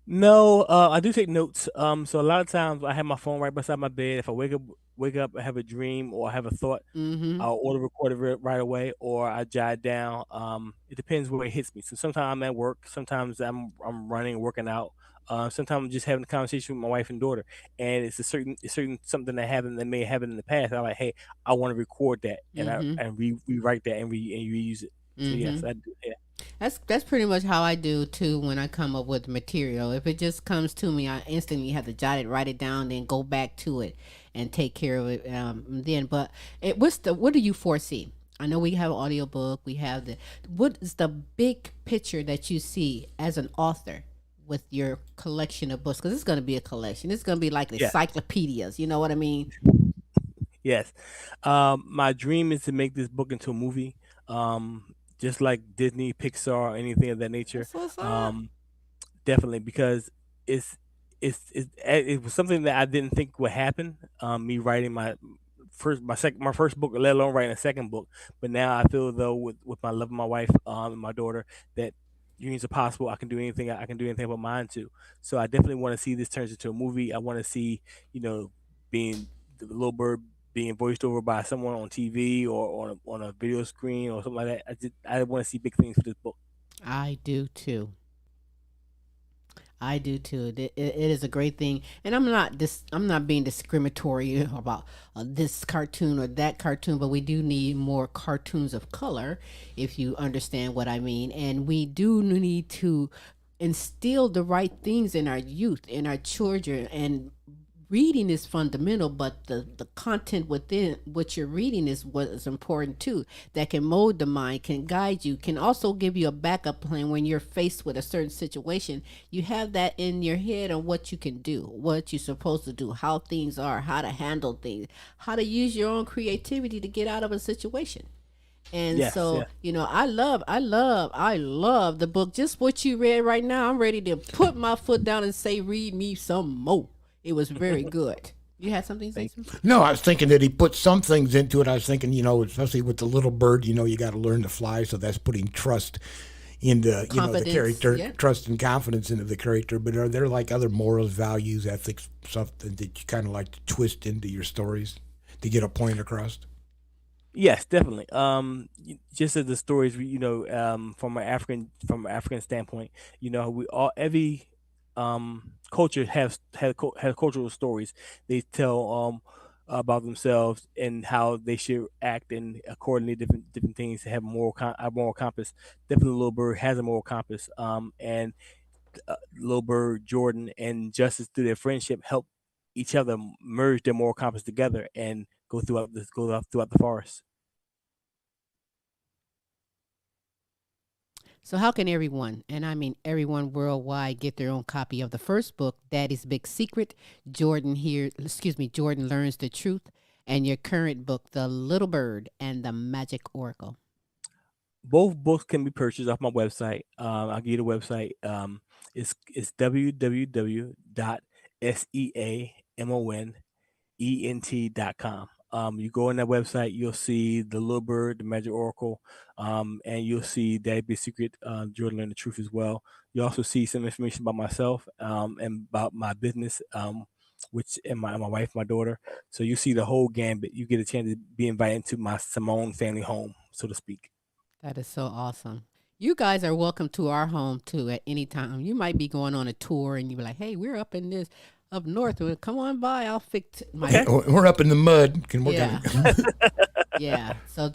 No, I do take notes. So a lot of times I have my phone right beside my bed. If I wake up, I have a dream or I have a thought, Mm-hmm. I'll order record it right away, or I jot it down. It depends where it hits me. So sometimes I'm at work, sometimes I'm running, working out. Sometimes I'm just having a conversation with my wife and daughter, and it's certain something that happened that may have happened in the past. I'm like, hey, I want to record that, and I Mm-hmm. and rewrite that and reuse it. So Mm-hmm. yes, I do. Yeah. That's pretty much how I do too when I come up with material. If it just comes to me, I instantly have to jot it, write it down, then go back to it and take care of it. Then, but what do you foresee? I know we have an audiobook. We have what is the big picture that you see as an author with your collection of books? Because it's going to be a collection. It's going to be like Yeah. encyclopedias. You know what I mean? Yes. My dream is to make this book into a movie, just like Disney, Pixar, or anything of that nature. That's what's up. Um, Definitely, because it's it was something that I didn't think would happen. Me writing my first book, let alone writing a second book. But now I feel though with my love of my wife and my daughter that dreams are possible. I can do anything. I can do anything but mine too. So I definitely want to see this turns into a movie. I want to see you know being the little bird being voiced over by someone on TV or on a video screen or something like that. I want to see big things for this book. I do too. I do too. It is a great thing, and I'm not being discriminatory about this cartoon or that cartoon, but we do need more cartoons of color, if you understand what I mean. And we do need to instill the right things in our youth, in our children, and reading is fundamental, but the content within what you're reading is what is important too. That can mold the mind, can guide you, can also give you a backup plan when you're faced with a certain situation. You have that in your head on what you can do, what you're supposed to do, how things are, how to handle things, how to use your own creativity to get out of a situation. And Yes, so, yes. I love the book. Just what you read right now, I'm ready to put my foot down and say, read me some more. It was very good. You had something to say, Thank sir? No, I was thinking that he put some things into it. I was thinking, especially with the little bird, you got to learn to fly. So that's putting trust in the Confidence. character, Yeah. trust and confidence into the character. But are there like other morals, values, ethics, something that you kind of like to twist into your stories to get a point across? Yes, definitely. Just as the stories, from an African standpoint, we all every culture has cultural stories. They tell about themselves and how they should act, and accordingly, different things have a moral compass. Definitely, Little Bird has a moral compass. And Little Bird, Jordan, and Justice through their friendship help each other merge their moral compass together and go throughout the forest. So, how can everyone, and I mean everyone worldwide, get their own copy of the first book, Daddy's Big Secret? Jordan learns the truth, and your current book, The Little Bird and the Magic Oracle. Both books can be purchased off my website. I'll give you the website. It's www.seamonent.com. You go on that website, you'll see the Little Bird, the Magic Oracle, and you'll see Daddy Be Secret, Jordan Learn the Truth as well. You also see some information about myself and about my business, which and my wife, my daughter. So you see the whole gambit. You get a chance to be invited into my Simone family home, so to speak. That is so awesome. You guys are welcome to our home too at any time. You might be going on a tour and you be like, "Hey, we're up in this up north. Well, come on by. I'll fix my Okay. We're up in the mud. Can we're yeah." gonna Yeah. So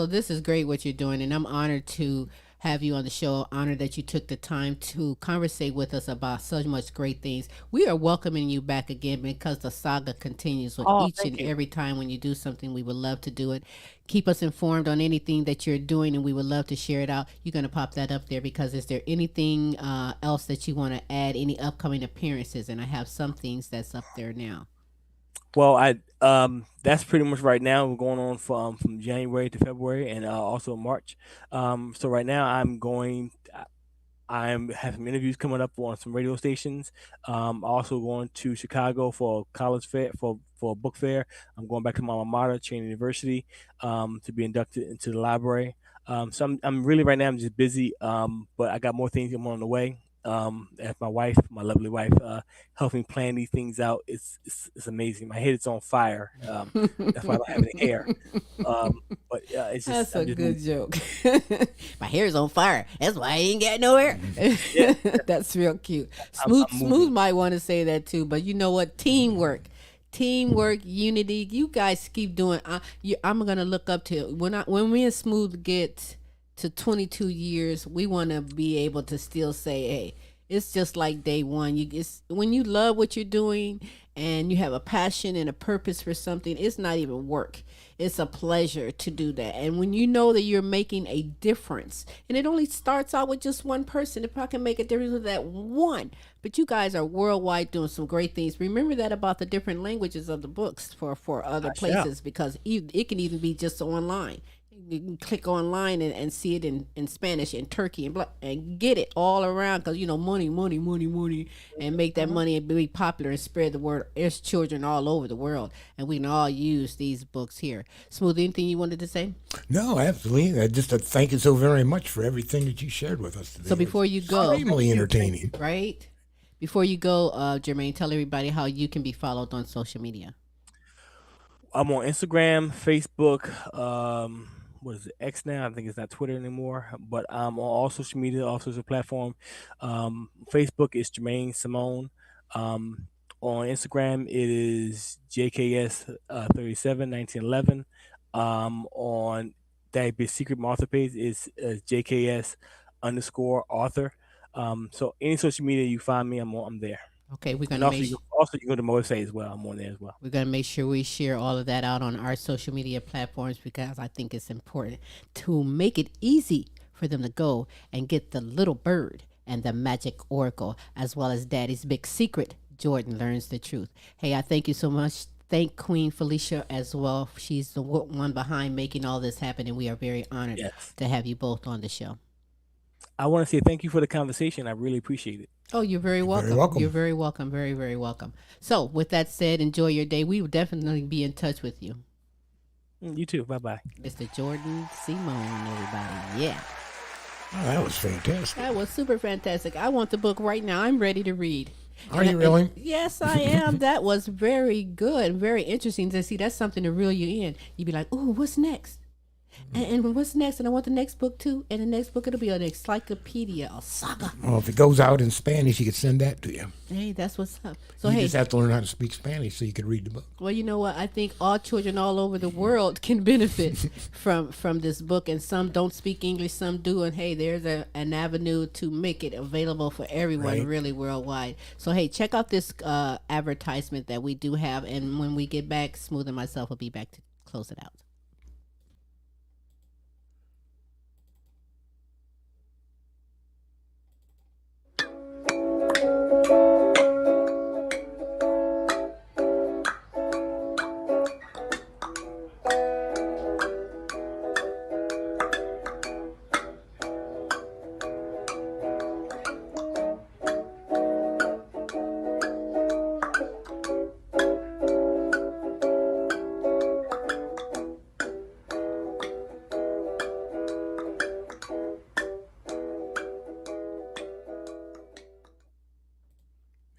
this is great what you're doing, and I'm honored to have you on the show. Honored that you took the time to conversate with us about so much great things. We are welcoming you back again because the saga continues with Oh, each and thank you. every time when you do something. We would love to do it. Keep us informed on anything that you're doing, and we would love to share it out. You're gonna pop that up there because is there anything else that you want to add? Any upcoming appearances? And I have some things that's up there now. Well, I that's pretty much right now. We're going on from January to February and also March. So right now I'm having interviews coming up on some radio stations. Also going to Chicago for a college fair for a book fair. I'm going back to my alma mater, Chain University, to be inducted into the library. So I'm really right now I'm just busy, but I got more things coming on the way. As my wife, my lovely wife, helping plan these things out. It's amazing. My head is on fire. That's why I don't have any hair. But it's just That's a I'm just good joke. My hair's on fire. That's why I ain't got no hair. yeah. That's real cute. I'm Smooth moving. might want to say that too, but you know what? Teamwork, unity. You guys keep doing. I'm gonna look up to when we and Smooth get to 22 years. We want to be able to still say, "Hey, it's just like day one." It's when you love what you're doing and you have a passion and a purpose for something. It's not even work. It's a pleasure to do that. And when you know that you're making a difference, and it only starts out with just one person, if I can make a difference with that one, but you guys are worldwide doing some great things. Remember that about the different languages of the books for other I shall. places, because it can even be just online. You can click online and see it in Spanish and Turkey and get it all around, because money, and make that money and be popular and spread the word. There's children all over the world, and we can all use these books here. Smooth, anything you wanted to say? No, absolutely. I just thank you so very much for everything that you shared with us today. So before you go, Extremely entertaining. right? Before you go, Jermaine, tell everybody how you can be followed on social media. I'm on Instagram, Facebook, what is it, X now? I think it's not Twitter anymore, but I'm on all social media, all social platform. Facebook is Jermaine Simone. On Instagram, it is JKS 37 1911. On that big secret author page is JKS underscore author. So any social media you find me, I'm there. Okay, And also you can go to my website as well. I'm on there as well. we're gonna make sure we share all of that out on our social media platforms, because I think it's important to make it easy for them to go and get the little bird and the magic oracle, as well as Daddy's big secret. Jordan learns the truth. Hey, I thank you so much. Thank Queen Felicia as well. She's the one behind making all this happen, and we are very honored Yes. to have you both on the show. I want to say thank you for the conversation. I really appreciate it. Oh, you're very welcome. welcome. You're very welcome. Very, very welcome. So, with that said, enjoy your day. We will definitely be in touch with you. You too. Bye bye. Mr. Jordan Seamon, everybody. Yeah. Oh, that was fantastic. That was super fantastic. I want the book right now. I'm ready to read. Are you really? Yes, I am. That was very good. Very interesting to see. That's something to reel you in. You'd be like, ooh, what's next? And what's next? And I want the next book too. And the next book, it'll be an encyclopedia, a saga. Well, if it goes out in Spanish, you could send that to you. Hey, that's what's up. So, You hey, just have to learn how to speak Spanish so you can read the book. well, you know what? I think all children all over the world can benefit from this book, and some don't speak English, some do. And hey, there's an avenue to make it available for everyone, Right. really worldwide. So hey, check out this advertisement that we do have, and when we get back, Smooth and myself will be back to close it out.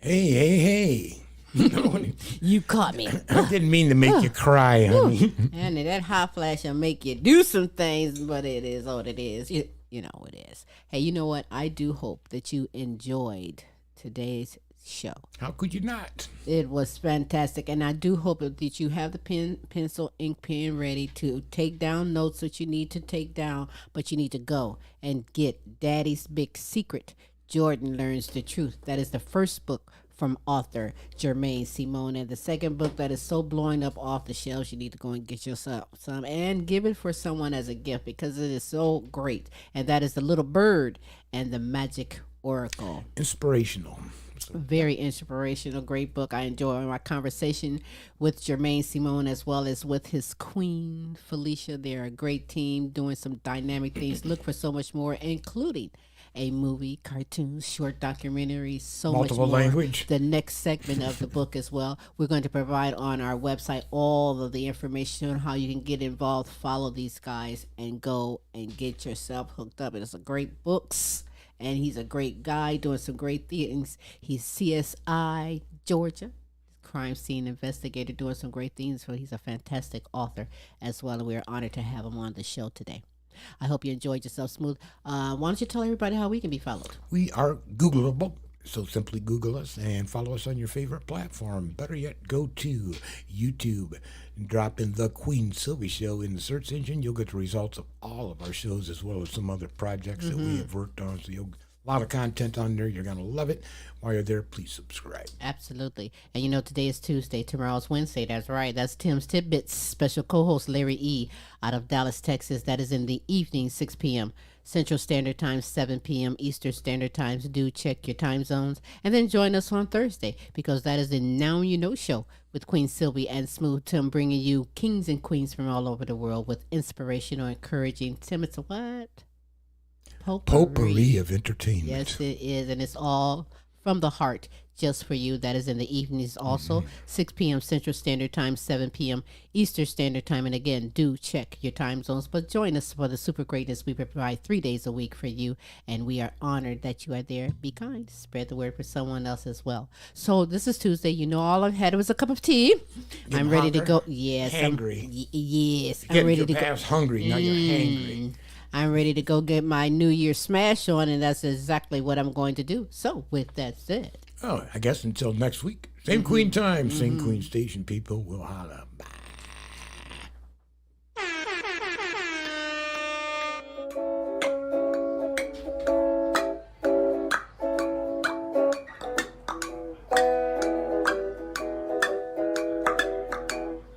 Hey. You caught me. I didn't mean to make you cry, honey. And that hot flash will make you do some things, but it is what it is. You know it is. Hey, you know what? I do hope that you enjoyed today's show. How could you not? It was fantastic, and I do hope that you have the pencil, ink pen ready to take down notes that you need to take down, but you need to go and get Daddy's Big Secret. Jordan Learns the Truth. That is the first book from author Jermaine Seamon, and the second book that is so blowing up off the shelves, you need to go and get yourself some and give it for someone as a gift, because it is so great. And that is The Little Bird and the Magic Oracle. Inspirational. Very inspirational, great book. I enjoy my conversation with Jermaine Seamon as well as with his queen, Felicia. They're a great team doing some dynamic things. Look for so much more, including a movie, cartoons, short documentaries, so Multiple much more. language. The next segment of the book as well. We're going to provide on our website all of the information on how you can get involved, follow these guys, and go and get yourself hooked up. It's a great books. And he's a great guy doing some great things. He's CSI Georgia, Crime Scene Investigator, doing some great things. So he's a fantastic author as well. And we're honored to have him on the show today. I hope you enjoyed yourself, Smooth. Why don't you tell everybody how we can be followed? We are Googleable. So simply Google us and follow us on your favorite platform. Better yet, go to YouTube and drop in The Queen Silvy Show in the search engine. You'll get the results of all of our shows as well as some other projects that we have worked on. So you'll a lot of content on there. You're going to love it. While you're there, please subscribe. Absolutely. And you know, today is Tuesday. Tomorrow's Wednesday. That's right. That's Tim's Tidbits. Special co-host Larry E. out of Dallas, Texas. That is in the evening, 6 p.m. Central Standard Time, 7 p.m. Eastern Standard Times. Do check your time zones. And then join us on Thursday because that is the Now You Know show with Queen Silvy and Smooth Tim, bringing you kings and queens from all over the world with inspirational, encouraging. Tim, it's a what? Potpourri of entertainment. Yes, it is. And it's all from the heart just for you. That is in the evenings also, 6 p.m. Central Standard Time, 7 p.m. Eastern Standard Time. And again, do check your time zones. But join us for the super greatness we provide 3 days a week for you. And we are honored that you are there. Be kind. Spread the word for someone else as well. So this is Tuesday. You know, all I've had was a cup of tea. I'm ready to go. Yes. Hangry. Yes. I'm Getting ready to go. past hungry. Now you're hangry. I'm ready to go get my New Year smash on, and that's exactly what I'm going to do. So, with that said. Oh, I guess until next week. Same Queen time, same Queen station, people. We'll holla. Bye.